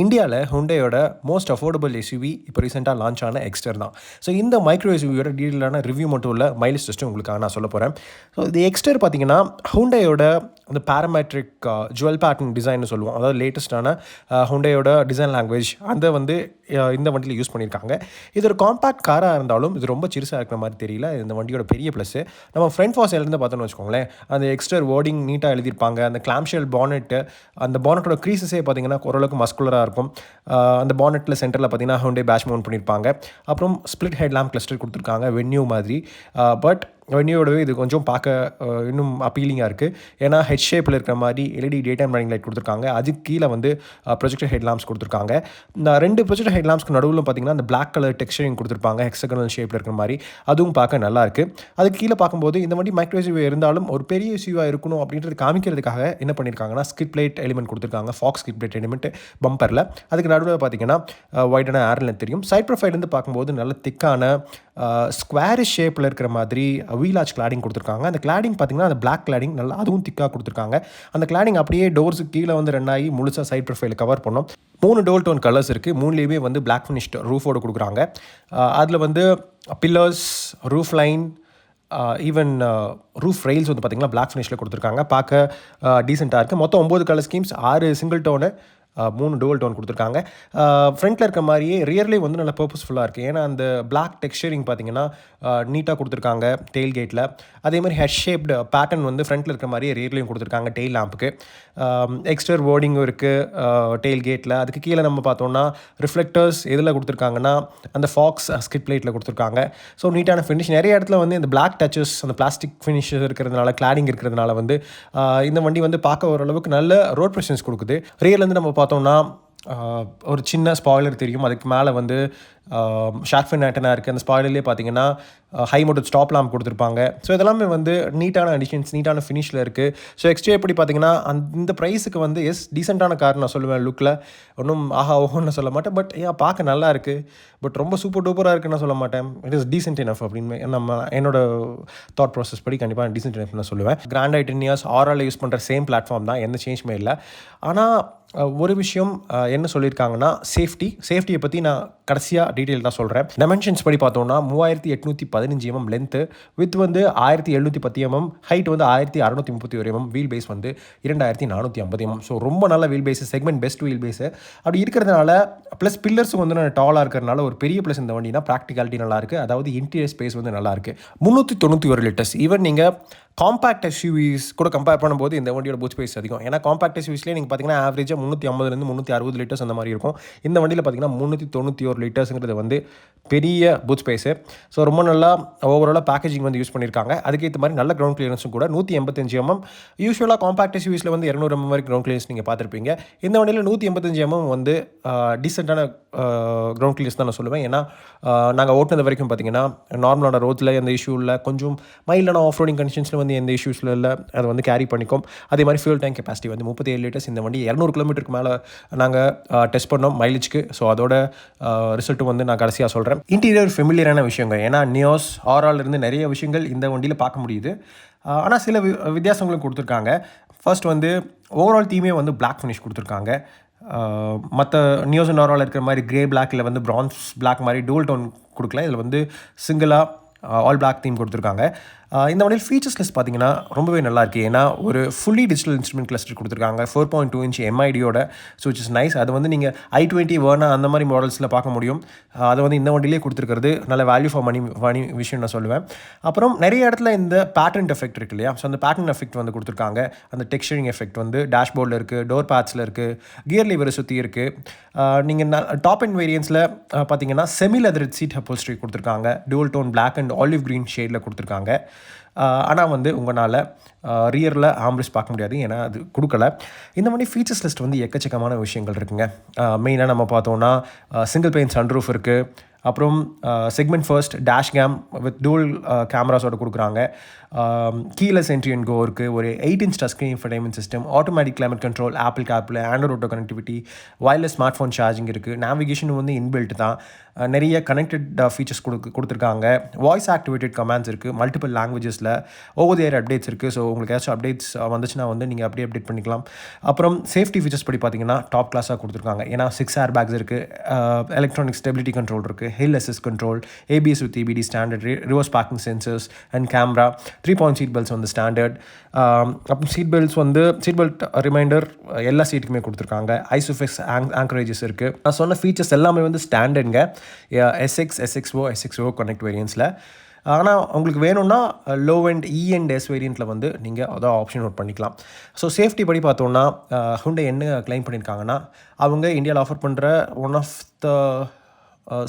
இந்தியாவில் ஹுண்டையோட most affordable SUV இப்போ ரீசெண்டாக லான்ச் ஆன எக்ஸ்டர் தான். ஸோ இந்த மைக்ரோ எஸ்யூவியோட டீட்டெயிலான ரிவ்யூ மட்டும் இல்லை, மைலேஜ் டெஸ்ட்டும் உங்களுக்காக நான் சொல்ல போகிறேன். ஸோ இந்த எக்ஸ்டர் பார்த்தீங்கன்னா ஹுண்டையோட அந்த பேராமெட்ரிக் ஜுவல் பேட்டர்ன் டிசைன்னு சொல்லுவோம். அதாவது லேட்டஸ்டான ஹுண்டையோட டிசைன் லாங்குவேஜ் அந்த வந்து இந்த வண்டியில் யூஸ் பண்ணியிருக்காங்க. இது ஒரு காம்பேக்ட் காராக இருந்தாலும் இது ரொம்ப சிறுசாக இருக்கிற மாதிரி தெரியல. இந்த வண்டியோட பெரிய ப்ளஸ் நம்ம ஃப்ரண்ட் ஃபாஸ்லேருந்து பார்த்தோன்னு வச்சுக்கோங்களேன், அந்த எக்ஸ்டர் வேர்டிங் நீட்டாக எழுதியிருப்பாங்க. அந்த கிளாம்ஷெல் பானெட்டு, அந்த பானட்டோட க்ரீசஸே பார்த்தீங்கன்னா ஓரளவுக்கு மஸ்குலராக இருக்கும். அந்த பானெட்டில் சென்டரில் பார்த்தீங்கன்னா ஹுண்டை பேட்ச் மவுண்ட் பண்ணியிருப்பாங்க. அப்புறம் ஸ்பிளிட் ஹெட்லாம்ப் கிளஸ்டர் கொடுத்துருக்காங்க வென்யூ மாதிரி. பட் வென்யூவோடவே இது கொஞ்சம் பார்க்க இன்னும் அப்பீலிங்காக இருக்குது. ஏன்னா ஹெட் ஷேப்பில் இருக்கிற மாதிரி LED day time running light கொடுத்துருக்காங்க. அதுக்கு கீழே வந்து ப்ரொஜெக்டர் ஹெட்லாம்ப்ஸ் கொடுத்துருக்காங்க. இந்த 2 ப்ரொஜெக்டர் ஹெட்லாம்ப்ஸ்க்கு நடுவில் பார்த்தீங்கன்னா அந்த பிளாக் கலர் டெக்ஸ்சரிங் கொடுத்துருப்பாங்க, ஹெக்ஸகனல் ஷேப்பில் இருக்கிற மாதிரி. அதுவும் பார்க்க நல்லாயிருக்கு. அதுக்கு கீழே பார்க்கும்போது இந்த வண்டி மைக்ரோ எஸ்யூவி இருந்தாலும் ஒரு பெரிய எஸ்யூவியாக இருக்கணும் அப்படின்றது காமிக்கிறதுக்காக என்ன பண்ணியிருக்காங்கன்னா ஸ்கிட் பிளேட் எலிமெண்ட் கொடுத்துருக்காங்க. ஃபாக்ஸ் ஸ்கிட் பிளேட் எலிமெண்ட் பம்பரில். அதுக்கு நடுவில் பார்த்தீங்கன்னா வைடான ஏர்லைன் தெரியும். சைட் ப்ரொஃபைலேருந்து பார்க்கும்போது நல்ல திக்கான ஸ்கொயர் ஷேப்பில் இருக்கிற மாதிரி வீல் ஆர்ச் கிளாடிங் கொடுத்துருக்காங்க. அந்த கிளாடிங் பார்த்தீங்கன்னா அந்த பிளாக் கிளாடிங் நல்லா அதுவும் திக்காக கொடுத்துருக்காங்க. அந்த கிளாடிங் அப்படியே டோர்ஸுக்கு கீழே வந்து ரன் ஆகி முழுசாக சைட் ப்ரொஃபைல் கவர் பண்ணோம். 3 டோல் டோன் கலர்ஸ் இருக்குது. 3லேயுமே வந்து பிளாக் ஃபினிஷ்ட் ரூஃபோடு கொடுக்குறாங்க. அதில் வந்து pillars, roof line, even roof rails வந்து பார்த்திங்கன்னா பிளாக் ஃபினிஷில் கொடுத்துருக்காங்க. பார்க்க டீசெண்டாக இருக்குது. மொத்தம் 9 colour schemes, 6 single tone, 3 dual tone கொடுத்துருக்காங்க. ஃப்ரண்ட்டில் இருக்க மாதிரியே ரியர்லேயும் வந்து நல்லா பர்பஸ்ஃபுல்லாக இருக்குது. ஏன்னா அந்த பிளாக் டெக்ஸ்சரிங் பார்த்தீங்கன்னா நீட்டாக கொடுத்துருக்காங்க டெயில் கேட்டில். அதே மாதிரி ஹெட் ஷேப்டு பேட்டர்ன் வந்து ஃப்ரண்ட்டில் இருக்கிற மாதிரியே ரியர்லேயும் கொடுத்துருக்காங்க டெயில் லேம்புக்கு. எக்ஸ்டர் வேர்டிங்கும் இருக்குது டெயில் கேட்டில். அதுக்கு கீழே நம்ம பார்த்தோன்னா ரிஃப்ளெக்டர்ஸ் எதில் கொடுத்துருக்காங்கன்னா அந்த ஃபாக்ஸ் ஸ்கிட் பிளேட்டில் கொடுத்துருக்காங்க. ஸோ நீட்டான ஃபினிஷ். நிறைய இடத்துல வந்து இந்த பிளாக் டச்சஸ், அந்த பிளாஸ்டிக் ஃபினிஷ் இருக்கிறதுனால, கிளாடிங் இருக்கிறதுனால வந்து இந்த வண்டி வந்து பார்க்க ஓரளவுக்கு நல்ல ரோட் ப்ரெசன்ஸ் கொடுக்குது. ரியர்லேருந்து நம்ம பார்த்தோம்னா ஒரு சின்ன ஸ்பாய்லர் தெரியும். அதுக்கு மேலே வந்து ஷார்க் ஃபின் ஆண்டனா இருக்குது. அந்த ஸ்பாய்லர்லேயே பார்த்தீங்கன்னா ஹை மோட்டட் ஸ்டாப் லாம்ப் கொடுத்துருப்பாங்க. ஸோ இதெல்லாமே வந்து நீட்டான அடிஷன்ஸ், நீட்டான ஃபினிஷில் இருக்குது. ஸோ எக்ஸ்ட்ரா எப்படி பார்த்தீங்கன்னா இந்த ப்ரைஸுக்கு வந்து டீசெண்டான கார் நான் சொல்லுவேன். லுக்கில் ஒன்றும் ஆஹா ஓஹோன்னு சொல்ல மாட்டேன். பட் ஏன் பார்க்க நல்லா இருக்குது. பட் ரொம்ப சூப்பர் டூப்பராக இருக்குன்னு சொல்ல மாட்டேன். இட் இஸ் டீசென்ட் இனஃப் அப்படின்னு என்னோட தாட் ப்ராசஸ் படி கண்டிப்பாக டீசென்ட் இனஃப் நான் சொல்லுவேன். கிராண்ட் ஐ 10 இயர்ஸ் ஆரால் யூஸ் பண்ணுற சேம் பிளாட்ஃபார்ம் தான், எந்த சேஞ்சுமே இல்லை. ஆனால் ஒரு விஷயம் என்ன சொல்லியிருக்காங்கன்னா சேஃப்டியை பற்றி நான் கடைசியாக டீட்டெயில் தான் சொல்கிறேன். டைமென்ஷன்ஸ் படி பார்த்தோம்னா 3815 mm லென்த்து, வித் வந்து 1710 mm, ஹைட் வந்து 1631 mm, வீல் பேஸ் வந்து 2450 mm. ஸோ ரொம்ப நல்ல wheel base, segment best wheel base. அப்படி இருக்கிறதுனால ப்ளஸ் பில்லர்ஸும் வந்து நான் டாலாக இருக்கிறதுனால ஒரு பெரிய ப்ளஸ் இந்த வண்டினா ப்ராக்டிகாலிட்டி நல்லாயிருக்கு. அதாவது இன்டீரியர் ஸ்பேஸ் வந்து நல்லாயிருக்கு. 391 லிட்டர்ஸ். ஈவன் நீங்கள் காம்பேக்ட் எஸ்யூவிஸ் கூட கம்பேர் பண்ணும்போது இந்த வண்டியோட பூட் ஸ்பேஸ் அதிகம். ஏன்னா காம்பேக்ட் எஸ்யூவிஸ்லேயே நீங்கள் பார்த்தீங்கன்னா ஆவரேஜாக 350 360 லிட்டர்ஸ் அந்த மாதிரி இருக்கும். இந்த வண்டியில் பார்த்தீங்கன்னா 391 லிட்டர்ஸுங்கிறது வந்து பெரிய பூட் ஸ்பேஸு. ஸோ ரொம்ப நல்லா ஓவராலாக பேக்கேஜிங் வந்து யூஸ் பண்ணியிருக்காங்க. அதுக்கேற்ற மாதிரி நல்ல கிரவுண்ட் கிளியரன்ஸும் கூட. 185 mm. யூஸ்வலாக காம்பேக்ட் எஸ்யூவிஸில் வந்து 200 mm வரைக்கும் கிரவுண்ட் கிளியரன்ஸ் நீங்கள் பார்த்துருப்பீங்க. இந்த வண்டியில் 185 mm வந்து டீசெண்டான கிரவுண்ட் கிளியரன்ஸ் தான் நான் சொல்லுவேன். ஏன்னா நாங்கள் ஓட்டினது வரைக்கும் பார்த்தீங்கன்னா நார்மலான ரோட்டில் எந்த இஷ்யூ இல்லை, கொஞ்சம் மைல்டான ஆஃப் ரோடிங் கண்டிஷன்ஸில் வந்து எந்த இஷ்யூஸில் இல்லை, அதை வந்து கேரி பண்ணிக்கும். அதே மாதிரி ஃபியூல் டேங்க் கெப்பாசிட்டி வந்து 37 லிட்டர்ஸ். இந்த வண்டி 200 கிலோமீட்டருக்கு மேலே நாங்கள் டெஸ்ட் பண்ணோம் மைலேஜ்க்கு. ஸோ அதோட ரிசல்ட்டும் வந்து நான் கடைசியாக சொல்கிறேன். இன்டீரியர் ஃபெமிலியரான விஷயங்கள், ஏன்னா நியோஸ் ஆரால் இருந்து நிறைய விஷயங்கள் இந்த வண்டியில் பார்க்க முடியுது. ஆனால் சில வித்தியாசங்களும் கொடுத்துருக்காங்க. ஃபர்ஸ்ட் வந்து ஓவரால் தீமே வந்து பிளாக் ஃபினிஷ் கொடுத்துருக்காங்க. மற்ற நியோஸ் அண்ட் ஆரால் இருக்கிற மாதிரி கிரே பிளாக் வந்து பிரான்ஸ் பிளாக் மாதிரி டூல் டோன் கொடுக்கல. இதில் வந்து சிங்கிளாக ஆல் பிளாக் தீம் கொடுத்துருக்காங்க. இந்த வண்டியில் ஃபீச்சர்ஸ் லிஸ்ட் பார்த்தீங்கன்னா ரொம்பவே நல்லாயிருக்கு. ஏன்னா ஒரு ஃபுல்லி டிஜிட்டல் இன்ஸ்ட்ருமெண்ட் கிளஸ்டர் கொடுத்துருக்காங்க 4.2 inch MIDயோட. So it's nice. அது வந்து நீங்கள் i20 வேர்னா அந்த மாதிரி மாடல்ஸில் பார்க்க முடியும். அதை வந்து இந்த வண்டியிலே கொடுத்துருக்கிறது நல்ல வேல்யூ ஃபார் மணி விஷயம் நான் சொல்லுவேன். அப்புறம் நிறைய இடத்துல இந்த பேட்டர்ன் எஃபெக்ட் இருக்குது இல்லையா, ஸோ அந்த பேட்டர்ன் எஃபெக்ட் வந்து கொடுத்துருக்காங்க. அந்த டெக்ஸ்சரிங் எஃபெக்ட் வந்து டேஷ்போர்டில் இருக்குது, டோர் பேட்ஸில் இருக்குது, கியர் லிவரை சுற்றி இருக்குது. நீங்கள் டாப் அண்ட் வேரியன்ஸில் பார்த்தீங்கன்னா செமி லெதர் சீட் அப்போல்ஸ்ட்ரி கொடுத்துருக்காங்க. Dual tone black and olive green ஷேடில் கொடுத்துருக்காங்க. ஆனால் வந்து உங்களால் ரியரில் ஆம்ரெஸ்ட் பார்க்க முடியாது, ஏன்னா அது கொடுக்கல. இந்த மாதிரி ஃபீச்சர்ஸ் லிஸ்ட் வந்து எக்கச்சக்கமான விஷயங்கள் இருக்குங்க. மெயினாக நம்ம பார்த்தோன்னா சிங்கிள் பெயின் சன்ரூஃப் இருக்குது. அப்புறம் segment first dash cam with dual கேமராஸோட கொடுக்குறாங்க. கீலெஸ் என்ட்ரி அண்ட் கோ இருக்குது. ஒரு 8-inch touch screen infotainment system, automatic climate control, Apple CarPlay, Android auto connectivity, wireless smart phone charging இருக்குது. நேவிகேஷன் வந்து inbuilt தான். நிறைய கனெக்டட் ஃபீச்சர்ஸ் கொடுத்துருக்காங்க. Voice activated commands இருக்குது. மல்டிபிள் லாங்குவேஜஸில் ஓவர் தி ஏர் அப்டேட்ஸ் இருக்குது. ஸோ உங்களுக்கு ஏதாச்சும் அப்டேட்ஸ் வந்துச்சுன்னா வந்து நீங்கள் அப்படியே அப்டேட் பண்ணிக்கலாம். அப்புறம் சேஃப்டி ஃபீச்சர்ஸ் படி பார்த்தீங்கன்னா டாப் கிளாஸாக கொடுத்துருக்காங்க. ஏன்னா 6 ஏர் பேக்ஸ் இருக்குது, எலக்ட்ரானிக் ஸ்டெபிலிட்டி கண்ட்ரோல் இருக்குது, hill assist control, ABS with EBD standard, reverse parking sensors and camera, 3-point seat belts வந்து ஸ்டாண்டர்ட். அப்புறம் சீட் பெல்ட் ரிமைண்டர் எல்லா சீட்டுக்குமே கொடுத்துருக்காங்க. ஐசோஃபிக்ஸ் ஆங்கரேஜஸ் இருக்குது. நான் சொன்ன ஃபீச்சர்ஸ் எல்லாமே வந்து ஸ்டாண்டர்டுங்க. SXO connect வேரியன்ஸில். ஆனால் உங்களுக்கு வேணும்னா லோ அண்ட் அண்ட் எஸ் வேரியண்ட்டில் வந்து நீங்கள் அதான் ஆப்ஷன் நோட் பண்ணிக்கலாம். ஸோ சேஃப்டி படி பார்த்தோன்னா Hyundai என்ன கிளைம் பண்ணியிருக்காங்கன்னா, அவங்க இந்தியாவில் ஆஃபர் பண்ணுற one of the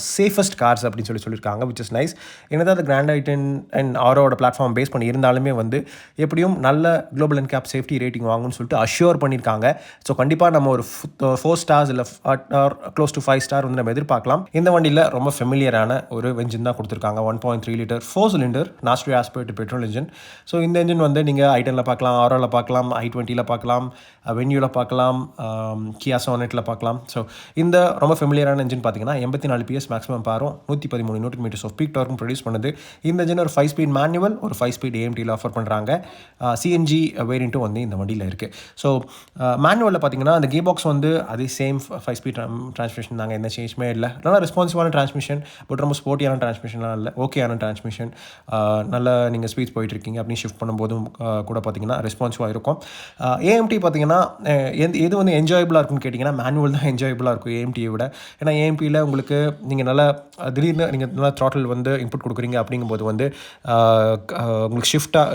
safest cars அப்படின்னு சொல்லியிருக்காங்க, விச் இஸ் நைஸ். என்னதான் அது கிராண்ட் ஐட்டன் அண்ட் ஆரோட பிளாட்ஃபார்ம் பேஸ் பண்ணி இருந்தாலுமே வந்து எப்படியும் நல்ல global NCAP safety rating வாங்கும்னு சொல்லிட்டு அஷ்யூர் பண்ணியிருக்காங்க. ஸோ கண்டிப்பாக நம்ம ஒரு 4 stars இல்லை க்ளோஸ் டு 5 star வந்து நம்ம எதிர்பார்க்கலாம். இந்த வண்டியில் ரொம்ப ஃபெமிலியரான ஒரு என்ஜின் தான் கொடுத்துருக்காங்க. 1.3 liter 4 cylinder naturally aspirated petrol engine. So இந்த இன்ஜின் வந்து நீங்கள் i10ல் பார்க்கலாம், ஆரோவில் பார்க்கலாம், i20ல் பார்க்கலாம், வென்யூவில் பார்க்கலாம், கியா சோனெட்டில் பார்க்கலாம். ஸோ இந்த ரொம்ப ஃபெமிலியரான இன்ஜின் பார்த்தீங்கன்னா 84 PS மேக்ஸிமம் பாரும், 113 Nm ஆஃப் பீக் டார்க்கும் ப்ரொடியூஸ் பண்ணுது. இந்த இன்ஜின் ஒரு 5-speed மேனுவல், ஒரு 5-speed AMTயில் ஆஃபர் பண்ணுறாங்க. சிஎன்ஜி வேரியண்ட்டும் வந்து இந்த வண்டியில் இருக்குது. ஸோ மேனுவலில் பார்த்தீங்கன்னா அந்த கியர்பாக்ஸ் வந்து அதே சேம் 5-speed டிரான்ஸ்மிஷன் தாங்க, எந்த சேஞ்சுமே இல்லை. நல்லா ரெஸ்பான்சிவான டிரான்ஸ்மிஷன், பட் ரொம்ப ஸ்போர்ட்டியான டிரான்ஸ்மிஷன்லாம் இல்லை, ஓகேயான டிரான்ஸ்மிஷன். நல்லா நீங்கள் ஸ்பீட் போயிட்டுருக்கீங்க அப்படின்னு ஷிஃப்ட் பண்ணும்போதும் கூட பார்த்தீங்கன்னா ரெஸ்பான்சிவாக இருக்கும். ஏஎம்டி பார்த்தீங்கன்னா எது வந்து என்ஜாயபிளாக இருக்குன்னு கேட்டிங்கன்னா மேனுவல் தான் என்ஜாயபிளாக இருக்கும் ஏஎம்டியை விட. ஏன்னா ஏஎம்டியில் உங்களுக்கு நீங்கள் நல்லா திடீர்னு நீங்கள் நல்லா த்ராட்டில் வந்து இன்புட் கொடுக்குறீங்க அப்படிங்கும்போது வந்து உங்களுக்கு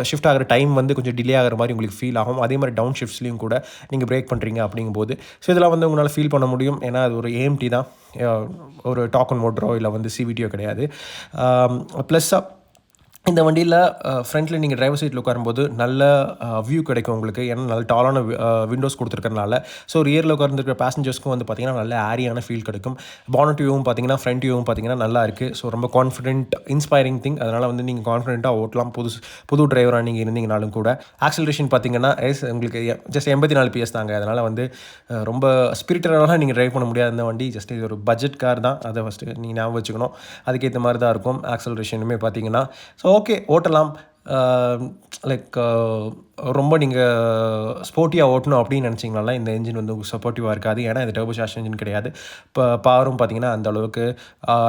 ஷிஃப்ட் ஆகிற டைம் வந்து கொஞ்சம் டிலே ஆகிற மாதிரி உங்களுக்கு ஃபீல் ஆகும். அதே மாதிரி டவுன் ஷிஃப்ட்ஸ்லையும் கூட நீங்கள் பிரேக் பண்ணுறீங்க அப்படிங்கும்போது ஸோ இதெல்லாம் வந்து உங்களால் ஃபீல் பண்ண முடியும். ஏன்னா அது ஒரு ஏஎம்டி தான், ஒரு டாக் அண்ட் மோட்டரோ இல்லை வந்து சிவிடியோ கிடையாது. ப்ளஸ்ஸாக இந்த வண்டியில் ஃப்ரண்ட்டில் நீங்கள் டிரைவர் சீட்டில் உட்காரும்போது நல்ல வியூ கிடைக்கும் உங்களுக்கு. ஏன்னா நல்ல டாலான விண்டோஸ் கொடுத்துருக்கறனால. ஸோ ரியரில் உட்கார்ந்துருக்கிற பேசஞ்சர்ஸ்க்கும் வந்து பார்த்திங்கன்னா நல்ல ஏரியான ஃபீல் கிடைக்கும். பானட் வியூவும் பார்த்தீங்கன்னா ஃப்ரண்ட் வியூவும் பார்த்தீங்கன்னா நல்லா இருக்குது. ஸோ ரொம்ப கான்ஃபிடென்ட் இன்ஸ்பைரிங் திங். அதனால் வந்து நீங்கள் கான்ஃபிடென்ட்டாக ஓட்டலாம் புது டிரைவராக நீங்கள் இருந்தீங்கனாலும் கூட. ஆக்சலரேஷன் பார்த்தீங்கன்னா உங்களுக்கு ஜஸ்ட் 84 PS தாங்க. அதனால் வந்து ரொம்ப ஸ்பிரிட்டடாக நீங்கள் ட்ரைவ் பண்ண முடியாது இந்த வண்டி. ஜஸ்ட் இது ஒரு பட்ஜெட் கார் தான், அதை ஃபஸ்ட்டு நீங்கள் ஞாபகம் வச்சுக்கணும். அதுக்கேற்ற மாதிரி தான் இருக்கும் ஆக்சலரேஷனுமே பார்த்தீங்கன்னா. ஸோ ஓகே, ஓட்டலாம். லைக் ரொம்ப நீங்கள் ஸ்போர்ட்டியாக ஓட்டணும் அப்படின்னு நினச்சிங்கனால இந்த இன்ஜின் வந்து சப்போர்ட்டிவாக இருக்காது. ஏன்னா இது டர்போ சார்ஜ் இன்ஜின் கிடையாது. இப்போ பவரும் பார்த்தீங்கன்னா அந்த அளவுக்கு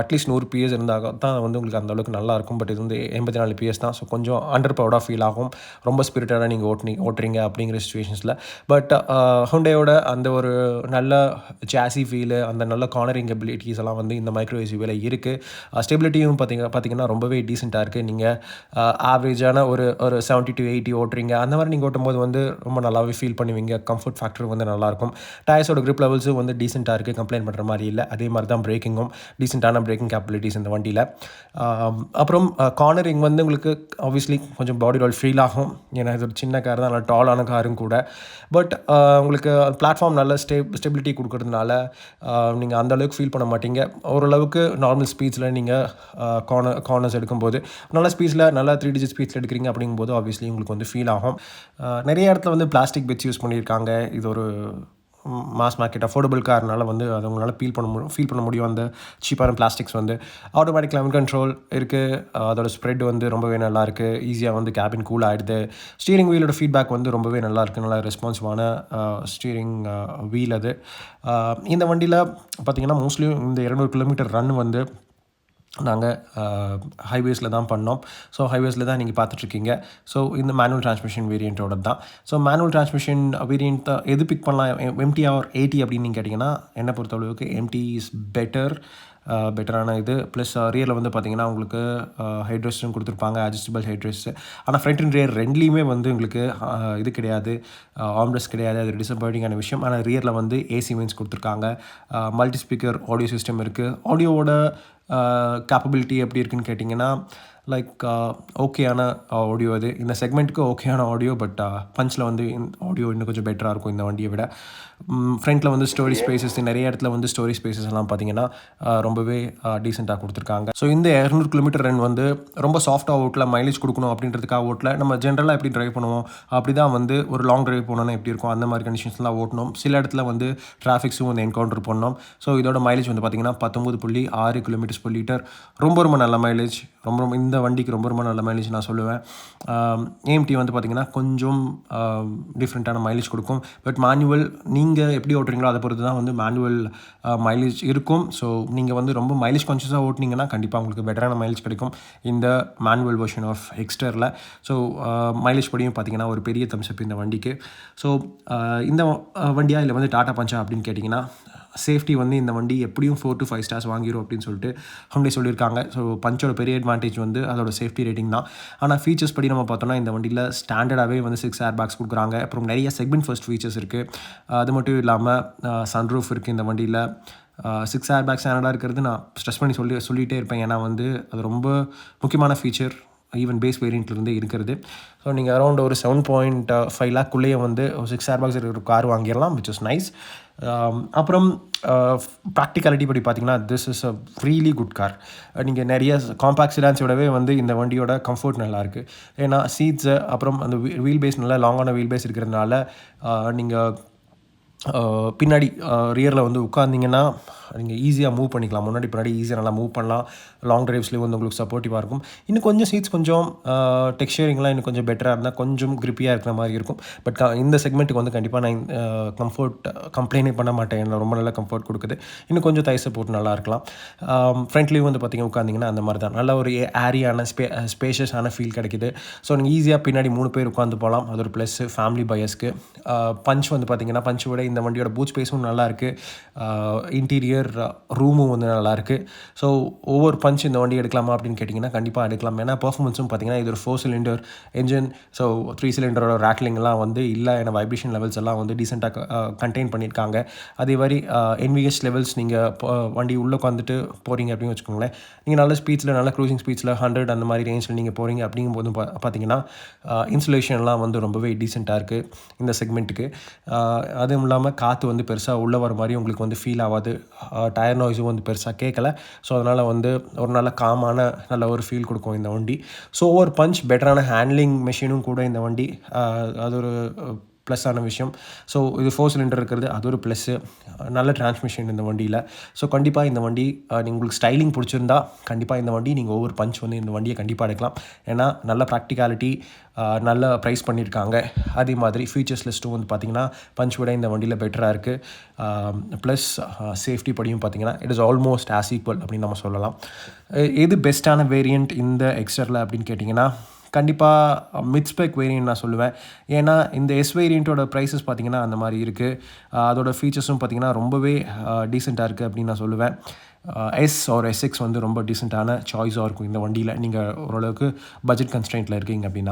அட்லீஸ்ட் 100 PS இருந்தால் தான் வந்து உங்களுக்கு அந்த அளவுக்கு நல்லாயிருக்கும். பட் இது வந்து 84 PS தான். ஸோ கொஞ்சம் அண்டர் பவர்டாக ஃபீல் ஆகும் ரொம்ப ஸ்பிரிட்டடாக நீங்கள் ஓட்டுறீங்க அப்படிங்கிற சுச்சுவேஷன்ஸில். பட் ஹுண்டையோட அந்த ஒரு நல்ல சாசி ஃபீலு, அந்த நல்ல கார்னரிங் எபிலிட்டிஸ் எல்லாம் வந்து இந்த மைக்ரோ எஸ்யூவியில் இருக்குது. ஸ்டெபிலிட்டியும் பார்த்தீங்கன்னா ரொம்பவே டீசெண்டாக இருக்குது. நீங்கள் ஆவரேஜான ஒரு 70 to 80 ஓட்டுறீங்க, அந்த மாதிரி நீங்கள் ஓட்டும்போது வந்து ரொம்ப நல்லாவே ஃபீல் பண்ணுவீங்க. கம்ஃபர்ட் ஃபேக்டர் வந்து நல்லாயிருக்கும். டயர்ஸோட கிரிப் லெவல்ஸும் வந்து டீசெண்டாக இருக்குது, கம்ப்ளைண்ட் பண்ணுற மாதிரி இல்லை. அதே மாதிரி தான் பிரேக்கிங்கும் டீசெண்டான பிரேக்கிங் கேப்பபிலிட்டிஸ் இந்த வண்டியில். அப்புறம் கார்னரிங் வந்து உங்களுக்கு ஆப்வியஸ்லி கொஞ்சம் பாடி ரோல் ஃபீல் ஆகும். ஏன்னா இது ஒரு சின்ன கார் தான், நல்ல டாலான காரும் கூட. பட் உங்களுக்கு பிளாட்ஃபார்ம் நல்ல ஸ்டெபிலிட்டி கொடுக்கறதுனால நீங்கள் அந்தளவுக்கு ஃபீல் பண்ண மாட்டீங்க. ஓரளவுக்கு நார்மல் ஸ்பீட்ஸில் நீங்கள் கார்னர்ஸ் எடுக்கும்போது நல்ல ஸ்பீட்ஸில் நல்லா 3 digit ஸ்பீட்ஸில் எடுக்கிறீங்க அப்படிங்கும்போது ஆப்வியஸ்லி உங்களுக்கு வந்து ஃபீல் ஆகும். நிறைய இடத்துல வந்து பிளாஸ்டிக் பெட்ஸ் யூஸ் பண்ணியிருக்காங்க. இது ஒரு மாஸ் மார்க்கெட் அஃபோர்டபுள் கார்னால வந்து அது உங்களால் ஃபீல் பண்ண முடியும். அந்த சீப்பான பிளாஸ்டிக்ஸ் வந்து ஆட்டோமேட்டிக் கிளைமேட் கண்ட்ரோல் இருக்குது. அதோட ஸ்ப்ரெட் வந்து ரொம்பவே நல்லாயிருக்கு. ஈஸியாக வந்து கேபின் கூல் ஆகிடுது. ஸ்டீரிங் வீலோட ஃபீட்பேக் வந்து ரொம்பவே நல்லாயிருக்கு. நல்லா ரெஸ்பான்சிவான ஸ்டீரிங் வீல் அது. இந்த வண்டியில் பார்த்திங்கன்னா மோஸ்ட்லி இந்த 200 கிலோமீட்டர் ரன் வந்து நாங்கள் ஹைவேஸில் தான் பண்ணோம். ஸோ ஹைவேஸில் தான் நீங்கள் பார்த்துட்ருக்கீங்க. ஸோ இந்த மேனுவல் டிரான்ஸ்மிஷன் வேரியண்ட்டோட தான். ஸோ மேனுவல் டிரான்ஸ்மிஷன் வேரியண்ட் எது பிக் பண்ணலாம், MT ஆர் 80 அப்படின்னு நீங்கள் கேட்டிங்கன்னா என்னை பொறுத்தளவுக்கு MT இஸ் பெட்டரான இது. ப்ளஸ் ரியரில் வந்து பார்த்திங்கன்னா உங்களுக்கு ஹெட்ரெஸ்ட்டும் கொடுத்துருப்பாங்க, அட்ஜஸ்டபிள் ஹெட்ரெஸ்ட். ஆனால் ஃப்ரண்ட் அண்ட் ரியர் ரெண்டுலேயுமே வந்து உங்களுக்கு இது கிடையாது, ஆர்ம்ரெஸ்ட் கிடையாது. அது டிசப்பாயிண்டிங்கான விஷயம். ஆனால் ரியரில் வந்து ஏசி வென்ஸ் கொடுத்துருக்காங்க. மல்டி ஸ்பீக்கர் ஆடியோ சிஸ்டம் இருக்குது. ஆடியோவோட கேப்பபிலிட்டி எப்படி இருக்குன்னு கேட்டிங்கன்னா லைக் ஓகேயான ஆடியோ அது. இந்த செக்மெண்ட்டுக்கு ஓகேயான ஆடியோ. பட் பஞ்சில் வந்து ஆடியோ இன்னும் கொஞ்சம் பெட்டராக இருக்கும் இந்த வண்டியை விட. ஃப்ரண்ட்டில் வந்து ஸ்டோரேஜ் ஸ்பேசஸ் நிறைய இடத்துல வந்து ஸ்டோரேஜ் ஸ்பேசஸ் எல்லாம் பார்த்தீங்கன்னா ரொம்பவே டீசெண்டாக கொடுத்துருக்காங்க. ஸோ இந்த 200 கிலோமீட்டர் ரன் வந்து ரொம்ப சாஃப்டாக ஓட்டல, மைலேஜ் கொடுக்கணும் அப்படின்றதுக்காக ஓட்டல. நம்ம ஜென்ரலாக எப்படி ட்ரைவ் பண்ணுவோம் அப்படி தான் வந்து ஒரு லாங் ட்ரைவ் போனோன்னா எப்படி இருக்கும் அந்த மாதிரி கண்டிஷன்ஸ்லாம் ஓட்டணும். சில இடத்துல வந்து டிராஃபிக்ஸும் வந்து என்கவுண்டர் பண்ணோம். ஸோ இதோட மைலேஜ் வந்து பார்த்தீங்கன்னா 19.6 கிலோமீட்டர்ஸ் per லிட்டர். ரொம்ப ரொம்ப நல்ல மைலேஜ். ரொம்ப இந்த வண்டிக்கு ரொம்ப ரொம்ப நல்ல மைலேஜ் நான் சொல்லுவேன். ஏஎம்டி வந்து பார்த்தீங்கன்னா கொஞ்சம் டிஃப்ரெண்ட்டான மைலேஜ் கொடுக்கும். பட் மேனுவல் நீங்கள் எப்படி ஓட்டுறீங்களோ அதை பொறுத்து தான் வந்து மேனுவல் மைலேஜ் இருக்கும். ஸோ நீங்கள் வந்து ரொம்ப மைலேஜ் கான்ஷியஸாக ஓட்டினீங்கன்னா கண்டிப்பாக உங்களுக்கு பெட்டரான மைலேஜ் கிடைக்கும் இந்த மேனுவல் வெர்ஷன் ஆஃப் எக்ஸ்டரில். ஸோ மைலேஜ் படியும் பார்த்தீங்கன்னா ஒரு பெரிய தம்ஸ்அப் இந்த வண்டிக்கு. ஸோ இந்த வண்டியாக இல்லை வந்து டாடா பஞ்சா அப்படின்னு கேட்டிங்கன்னா, சேஃப்டி வந்து இந்த வண்டி எப்படியும் 4 to 5 ஸ்டார்ஸ் வாங்கிடும் அப்படின்னு சொல்லிட்டு Hyundai சொல்லியிருக்காங்க. ஸோ பஞ்சோட பெரிய அட்வான்டேஜ் வந்து அதோட சேஃப்டி ரேட்டிங் தான். ஆனால் ஃபீச்சர்ஸ் படி நம்ம பார்த்தோம்னா இந்த வண்டியில் ஸ்டாண்டர்டாகவே வந்து 6 ஏர் பேக்ஸ் கொடுக்குறாங்க. அப்புறம் நிறைய செக்மெண்ட் ஃபர்ஸ்ட் ஃபீச்சர்ஸ் இருக்குது. அது மட்டும் இல்லாமல் சன்ரூஃப் இருக்குது இந்த வண்டியில். 6 ஏர் பேக்ஸ் ஸ்டாண்டர்டாக இருக்கிறது நான் ஸ்ட்ரெஸ் பண்ணி சொல்லிகிட்டே இருப்பேன். ஏன்னா வந்து அது ரொம்ப முக்கியமான ஃபீச்சர் ஈவன் பேஸ் வேரியண்ட்லேருந்து இருக்கிறது. ஸோ நீங்கள் அரௌண்ட் ஒரு 7.5 லேக்குள்ளேயே வந்து 6 ஏர் பேக்ஸ் இருக்கிற கார் வாங்கிடலாம், விச் இஸ் நைஸ். அப்புறம் ப்ராக்டிகாலிட்டி படி பார்த்தீங்கன்னா this is a really good car. நீங்கள் நிறைய காம்பேக்ட் செடான்ஸோடவே வந்து இந்த வண்டியோட கம்ஃபர்ட் நல்லாயிருக்கு. ஏன்னா சீட்ஸு அப்புறம் அந்த வீல் பேஸ் நல்லா லாங்கான வீல் பேஸ் இருக்கிறதுனால நீங்கள் பின்னாடி ரியரில் வந்து உட்காந்திங்கன்னா நீங்கள் ஈஸியாக மூவ் பண்ணிக்கலாம். முன்னாடி பின்னாடி ஈஸியாக நல்லா மூவ் பண்ணலாம். லாங் ட்ரைவ்ஸ்லேயும் வந்து உங்களுக்கு சப்போர்ட்டிவாக இருக்கும். இன்னும் கொஞ்சம் சீட்ஸ் கொஞ்சம் டெக்ஸ்சரிங்லாம் இன்னும் கொஞ்சம் பெட்டராக இருந்தால் கொஞ்சம் கிரிப்பியாக இருக்கிற மாதிரி இருக்கும். பட் இந்த செக்மெண்ட்டுக்கு வந்து கண்டிப்பாக நான் கம்ஃபர்ட் கம்ப்ளைண்டே பண்ண மாட்டேன். என்ன ரொம்ப நல்ல கம்ஃபர்ட் கொடுக்குது. இன்னும் கொஞ்சம் தை சப்போர்ட் நல்லா இருக்கலாம். ஃப்ரண்ட்லேயும் வந்து பார்த்திங்கன்னா உட்காந்திங்கன்னா அந்த மாதிரி தான் நல்ல ஒரு ஏரியான ஸ்பேஷியஸான ஃபீல் கிடைக்குது. ஸோ நீங்கள் ஈஸியாக பின்னாடி 3 பேர் உட்காந்து போகலாம். அது ஒரு ப்ளஸ் ஃபேமிலி பையஸ்க்கு. பஞ்ச் வந்து பார்த்திங்கன்னா பஞ்சோட இந்த வண்டியோட பூட் ஸ்பேஸும் நல்லாயிருக்கு. இன்டீரியர் ரூமும் வந்து நல்லாயிருக்கு. ஸோ ஒவ்வொரு பஞ்ச் இந்த வண்டி எடுக்கலாமா அப்படின்னு கேட்டிங்கன்னா கண்டிப்பாக எடுக்கலாம். ஏன்னா பர்ஃபார்மன்ஸும் பார்த்திங்கன்னா இது ஒரு 4 சிலிண்டர் என்ஜின். ஸோ 3 சிலிண்டரோட ரேட்லிங்லாம் வந்து இல்லை. ஏன்னா வைப்ரேஷன் லெவல்ஸ் எல்லாம் வந்து டீசெண்டாக கண்டெயின் பண்ணியிருக்காங்க. அதே மாதிரி என்விஎஸ் லெவல்ஸ் நீங்கள் வண்டி உள்ளே உட்காந்துட்டு போகிறீங்க அப்படின்னு வச்சுக்கோங்களேன். நீங்கள் நல்ல ஸ்பீட்ஸில் நல்ல க்ரூசிங் ஸ்பீட்ஸில் 100 அந்த மாதிரி ரேஞ்சில் நீங்கள் போகிறீங்க அப்படிங்கும்போது பார்த்தீங்கன்னா இன்சுலேஷன்லாம் வந்து ரொம்பவே டீசெண்டாக இருக்குது இந்த செக்மெண்ட்டுக்கு. அதுவும் இல்லாமல் காற்று வந்து பெருசாக உள்ளே வர மாதிரி உங்களுக்கு வந்து ஃபீல் ஆகாது. டயர் நாய்ஸும் வந்து பெருசாக கேட்கல. ஸோ அதனால் வந்து ஒரு நல்ல காமான நல்ல ஒரு ஃபீல் கொடுக்கும் இந்த வண்டி. ஸோ ஒவ்வொரு பஞ்ச் பெட்டரான ஹேண்ட்லிங் மெஷினும் கூட இந்த வண்டி. அது ஒரு ப்ளஸ்ஸான விஷயம். ஸோ இது 4 சிலிண்டர் இருக்கிறது அது ஒரு ப்ளஸ்ஸு. நல்ல டிரான்ஸ்மிஷன் இந்த வண்டியில். ஸோ கண்டிப்பாக இந்த வண்டி உங்களுக்கு ஸ்டைலிங் பிடிச்சிருந்தா கண்டிப்பாக இந்த வண்டி நீங்கள் ஒவ்வொரு பஞ்ச் வந்து இந்த வண்டியை கண்டிப்பாக எடுக்கலாம். ஏன்னா நல்ல ப்ராக்டிகாலிட்டி, நல்ல ப்ரைஸ் பண்ணியிருக்காங்க. அதே மாதிரி ஃபீச்சர்ஸ் லிஸ்ட்டும் வந்து பார்த்திங்கன்னா பஞ்ச் விட இந்த வண்டியில் பெட்டராக இருக்குது. ப்ளஸ் சேஃப்டி படியும் பார்த்திங்கன்னா it is almost as equal அப்படின்னு நம்ம சொல்லலாம். எது பெஸ்ட்டான வேரியண்ட் இந்த எக்ஸ்டரில் அப்படின்னு கேட்டிங்கன்னா கண்டிப்பாக மிட் ஸ்பெக் வேரியண்ட் நான் சொல்லுவேன். ஏன்னா இந்த எஸ் வேரியண்ட்டோட ப்ரைஸஸ் பார்த்திங்கன்னா அந்த மாதிரி இருக்குது. அதோட ஃபீச்சர்ஸும் பார்த்திங்கன்னா ரொம்பவே டீசெண்டாக இருக்குது அப்படின்னு நான் சொல்லுவேன். எஸ் ஆர் எஸ்எக்ஸ் வந்து ரொம்ப டீசெண்டான சாய்ஸாக இருக்கும் இந்த வண்டியில் நீங்கள் ஓரளவுக்கு பட்ஜெட் கன்ஸ்ட்ரெயின்ட்டில் இருக்கீங்க அப்படின்னா.